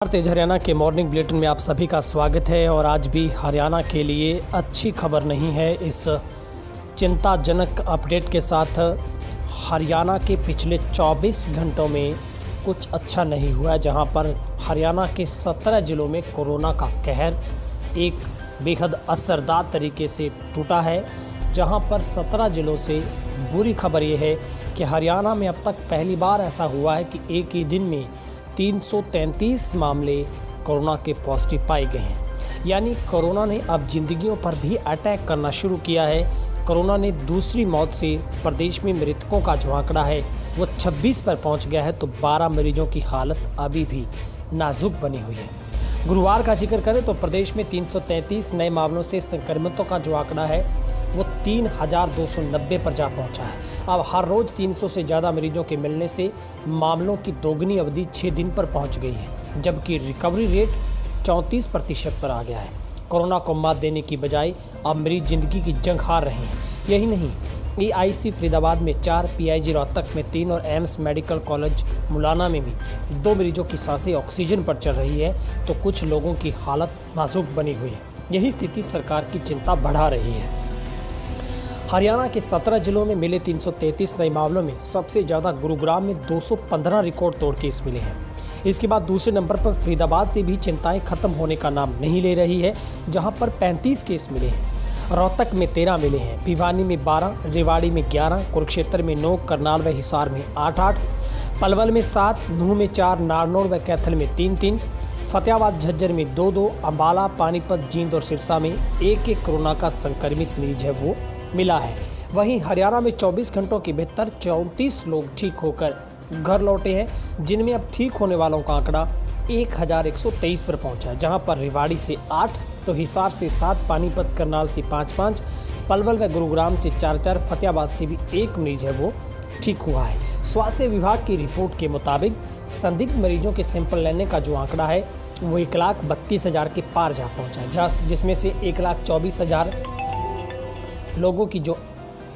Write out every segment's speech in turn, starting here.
तेज हरियाणा के morning bulletin में आप सभी का स्वागत है। और आज भी हरियाणा के लिए अच्छी खबर नहीं है। इस चिंताजनक अपडेट के साथ हरियाणा के पिछले 24 घंटों में कुछ अच्छा नहीं हुआ है, जहां पर हरियाणा के 17 जिलों में कोरोना का कहर एक बेहद असरदार तरीके से टूटा है। जहां पर 17 जिलों से बुरी खबर यह है कि हरियाणा में अब तक पहली बार ऐसा हुआ है कि एक ही दिन में 333 मामले कोरोना के पॉजिटिव पाए गए हैं। यानी कोरोना ने अब जिंदगियों पर भी अटैक करना शुरू किया है। कोरोना ने दूसरी मौत से प्रदेश में मृतकों का जो आंकड़ा है वो 26 पर पहुंच गया है, तो 12 मरीजों की हालत अभी भी नाजुक बनी हुई है। गुरुवार का जिक्र करें तो प्रदेश में 333 नए मामलों से संक्रमितों का जो आंकड़ा है वो 3290 पर जा पहुंचा है। अब हर रोज़ 300 से ज़्यादा मरीजों के मिलने से मामलों की दोगुनी अवधि 6 दिन पर पहुंच गई है, जबकि रिकवरी रेट 34% पर आ गया है। कोरोना को मात देने की बजाय अब मरीज जिंदगी की जंग हार रहे हैं। यही नहीं, AIC फरीदाबाद में 4, PIG रोहतक में 3 और एम्स मेडिकल कॉलेज मुलाना में भी 2 मरीजों की सांसें ऑक्सीजन पर चल रही है, तो कुछ लोगों की हालत नाजुक बनी हुई है। यही स्थिति सरकार की चिंता बढ़ा रही है। हरियाणा के 17 जिलों में मिले 333 नए मामलों में सबसे ज़्यादा गुरुग्राम में 215 रिकॉर्ड तोड़ केस मिले हैं। इसके बाद दूसरे नंबर पर फरीदाबाद से भी चिंताएं खत्म होने का नाम नहीं ले रही है, जहां पर 35 केस मिले हैं। रोहतक में 13 मिले हैं, भिवानी में 12, रेवाड़ी में 11, कुरुक्षेत्र में 9, करनाल व हिसार में 8, पलवल में 7, नूंह में 4, नारनौल व कैथल में 3, फतेहाबाद झज्जर में 2, अम्बाला, पानीपत, जींद और सिरसा में 1 कोरोना का संक्रमित मरीज है वो मिला है। वहीं हरियाणा में 24 घंटों के भीतर 34 लोग ठीक होकर घर लौटे हैं, जिनमें अब ठीक होने वालों का आंकड़ा 1123 पर पहुंचा है, जहां पर रेवाड़ी से 8, तो हिसार से 7, पानीपत करनाल से 5, पलवल व गुरुग्राम से 4, फतेहाबाद से भी 1 मरीज है वो ठीक हुआ है। स्वास्थ्य विभाग की रिपोर्ट के मुताबिक संदिग्ध मरीजों के सैंपल लेने का जो आंकड़ा है वो 1,32,000 के पार जा पहुँचा है, जिसमें से 1,24,000 लोगों की जो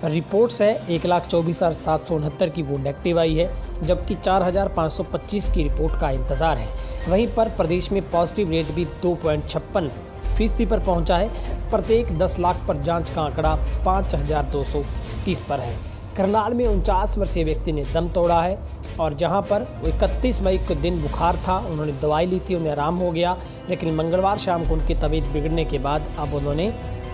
रिपोर्ट्स है 1,24,769 की वो नेगेटिव आई है, जबकि 4,525 की रिपोर्ट का इंतज़ार है। वहीं पर प्रदेश में पॉजिटिव रेट भी 2.56% पर पहुंचा है। प्रत्येक 10 लाख पर जांच का आंकड़ा 5,230 पर है। करनाल में 49 वर्षीय व्यक्ति ने दम तोड़ा है, और जहां पर 31 मई के दिन बुखार था, उन्होंने दवाई ली थी, उन्हें आराम हो गया, लेकिन मंगलवार शाम को उनकी तबीयत बिगड़ने के बाद अब उन्होंने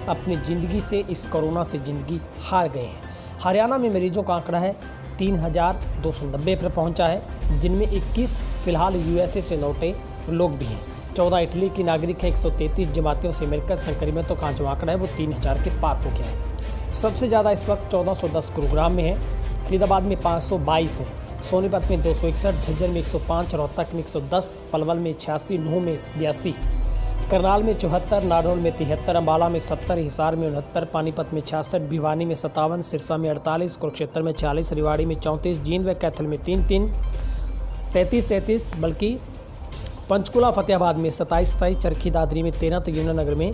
अपनी ज़िंदगी से इस कोरोना से ज़िंदगी हार गए हैं। हरियाणा में मरीजों का आंकड़ा है 3,290 पर पहुंचा है, जिनमें 21 फिलहाल USA से लौटे लोग भी हैं। 14 इटली की नागरिक हैं। 133 जमातियों से मिलकर संक्रमितों का जो आंकड़ा है वो 3,000 के पार हो गया है। सबसे ज़्यादा इस वक्त 1410 गुरुग्राम में है, फरीदाबाद में 522 हैं, सोनीपत में 261, झज्जर में 105, रोहतक में 110, पलवल में 86, नूंह में 82, करनाल में 74, नारनौल में 73, अम्बाला में 70, हिसार में 69, पानीपत में 66, भिवानी में 57, सिरसा में 48, कुरुक्षेत्र में 40, रेवाड़ी में 34, जींद व कैथल में 33, बल्कि पंचकुला फतेहाबाद में 27, चरखी दादरी में 13, तो यमुनानगर में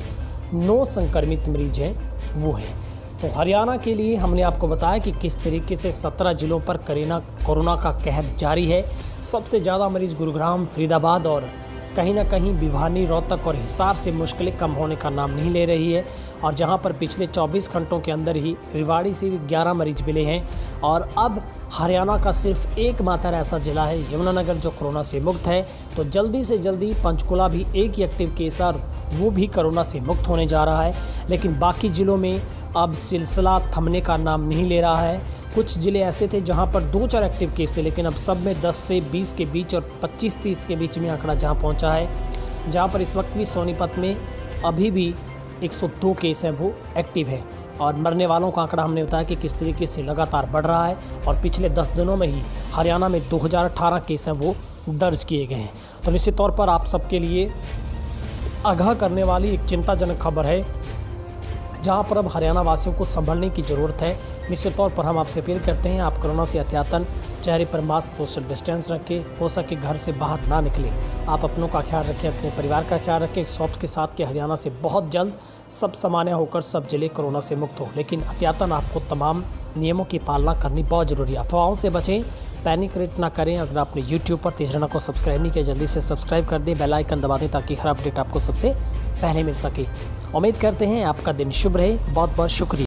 9 संक्रमित मरीज हैं वो हैं। तो हरियाणा के लिए हमने आपको बताया कि किस तरीके से 17 जिलों पर कोरोना का कहर जारी है। सबसे ज़्यादा मरीज गुरुग्राम, फरीदाबाद और कहीं ना कहीं भिवानी, रोहतक और हिसार से मुश्किलें कम होने का नाम नहीं ले रही है। और जहां पर पिछले 24 घंटों के अंदर ही रेवाड़ी से भी 11 मरीज मिले हैं। और अब हरियाणा का सिर्फ एकमात्र ऐसा जिला है यमुनानगर जो कोरोना से मुक्त है। तो जल्दी से जल्दी पंचकुला भी एक ही एक्टिव केस है और वो भी कोरोना से मुक्त होने जा रहा है। लेकिन बाकी ज़िलों में अब सिलसिला थमने का नाम नहीं ले रहा है। कुछ ज़िले ऐसे थे जहां पर 2-4 एक्टिव केस थे, लेकिन अब सब में 10 से 20 के बीच और 25-30 के बीच में आंकड़ा जहां पहुंचा है। जहां पर इस वक्त भी सोनीपत में अभी भी 102 केस हैं वो एक्टिव है। और मरने वालों का आंकड़ा हमने बताया कि किस तरीके से लगातार बढ़ रहा है। और पिछले 10 दिनों में ही हरियाणा में 2018 केस हैं वो दर्ज किए गए हैं। तो निश्चित तौर पर आप सबके लिए आगाह करने वाली एक चिंताजनक खबर है, जहां पर अब हरियाणा वासियों को संभलने की ज़रूरत है। निश्चित तौर पर हम आपसे अपील करते हैं, आप कोरोना से एहतियातन चेहरे पर मास्क, सोशल डिस्टेंस रखें, हो सके घर से बाहर ना निकलें। आप अपनों का ख्याल रखें, अपने परिवार का ख्याल रखें। सौंप के साथ कि हरियाणा से बहुत जल्द सब सामान्य होकर सब जिले कोरोना से मुक्त हो, लेकिन एहतियातन आपको तमाम नियमों की पालना करनी बहुत ज़रूरी है। अफवाहों से बचें, पैनिक रेट ना करें। अगर आपने यूट्यूब पर तेज रैना को सब्सक्राइब नहीं किया, जल्दी से सब्सक्राइब कर दें, बेल आइकन दबा दें ताकि हर अपडेट आपको सबसे पहले मिल सके। उम्मीद करते हैं आपका दिन शुभ रहे। बहुत बहुत शुक्रिया।